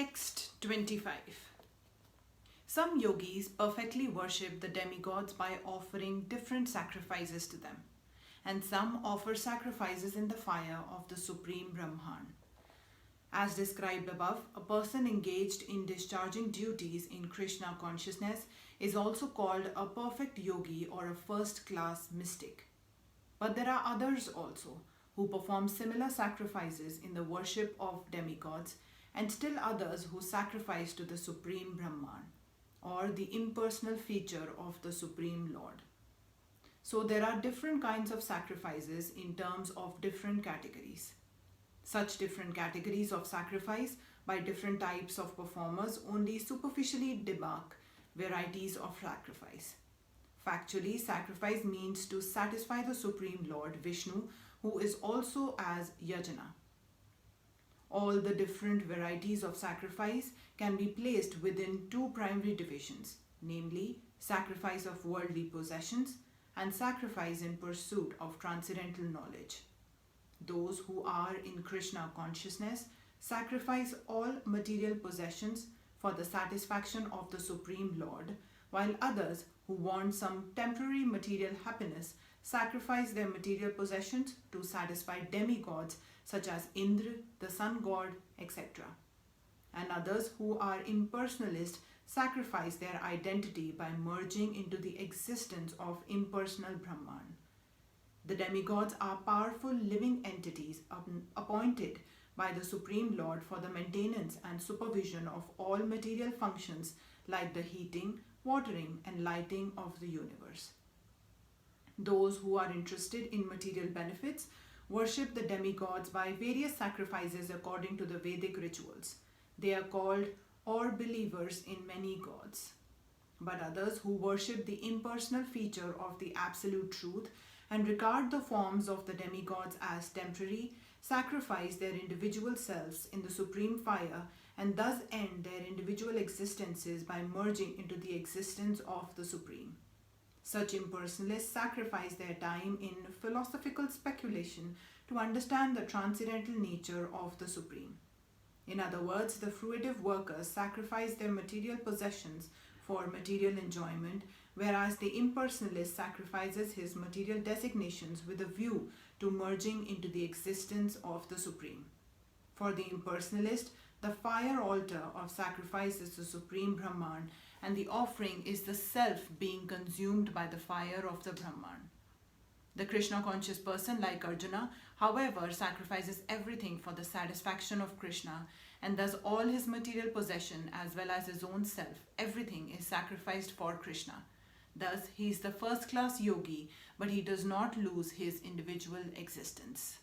Text 25. Some yogis perfectly worship the demigods by offering different sacrifices to them, and some offer sacrifices in the fire of the Supreme Brahman. As described above, a person engaged in discharging duties in Krishna consciousness is also called a perfect yogi or a first-class mystic. But there are others also who perform similar sacrifices in the worship of demigods, and still others who sacrifice to the Supreme Brahman, or the impersonal feature of the Supreme Lord. So there are different kinds of sacrifices in terms of different categories. Such different categories of sacrifice by different types of performers only superficially demark varieties of sacrifice. Factually, sacrifice means to satisfy the Supreme Lord Vishnu, who is also as Yajna. All the different varieties of sacrifice can be placed within two primary divisions, namely sacrifice of worldly possessions and sacrifice in pursuit of transcendental knowledge. Those who are in Krishna consciousness sacrifice all material possessions for the satisfaction of the Supreme Lord, while others who want some temporary material happiness sacrifice their material possessions to satisfy demigods such as Indra, the sun god, etc. And others who are impersonalist sacrifice their identity by merging into the existence of impersonal Brahman. The demigods are powerful living entities appointed by the Supreme Lord for the maintenance and supervision of all material functions like the heating, watering, and lighting of the universe. Those who are interested in material benefits worship the demigods by various sacrifices according to the Vedic rituals. They are called or believers in many gods. But others who worship the impersonal feature of the absolute truth and regard the forms of the demigods as temporary, sacrifice their individual selves in the supreme fire and thus end their individual existences by merging into the existence of the Supreme. Such impersonalists sacrifice their time in philosophical speculation to understand the transcendental nature of the Supreme. In other words, the fruitive workers sacrifice their material possessions for material enjoyment, whereas the impersonalist sacrifices his material designations with a view to merging into the existence of the Supreme. For the impersonalist, the fire altar of sacrifice is the Supreme Brahman, and the offering is the self being consumed by the fire of the Brahman. The Krishna conscious person, like Arjuna, however, sacrifices everything for the satisfaction of Krishna, and thus all his material possession as well as his own self, everything is sacrificed for Krishna. Thus, he is the first-class yogi, but he does not lose his individual existence.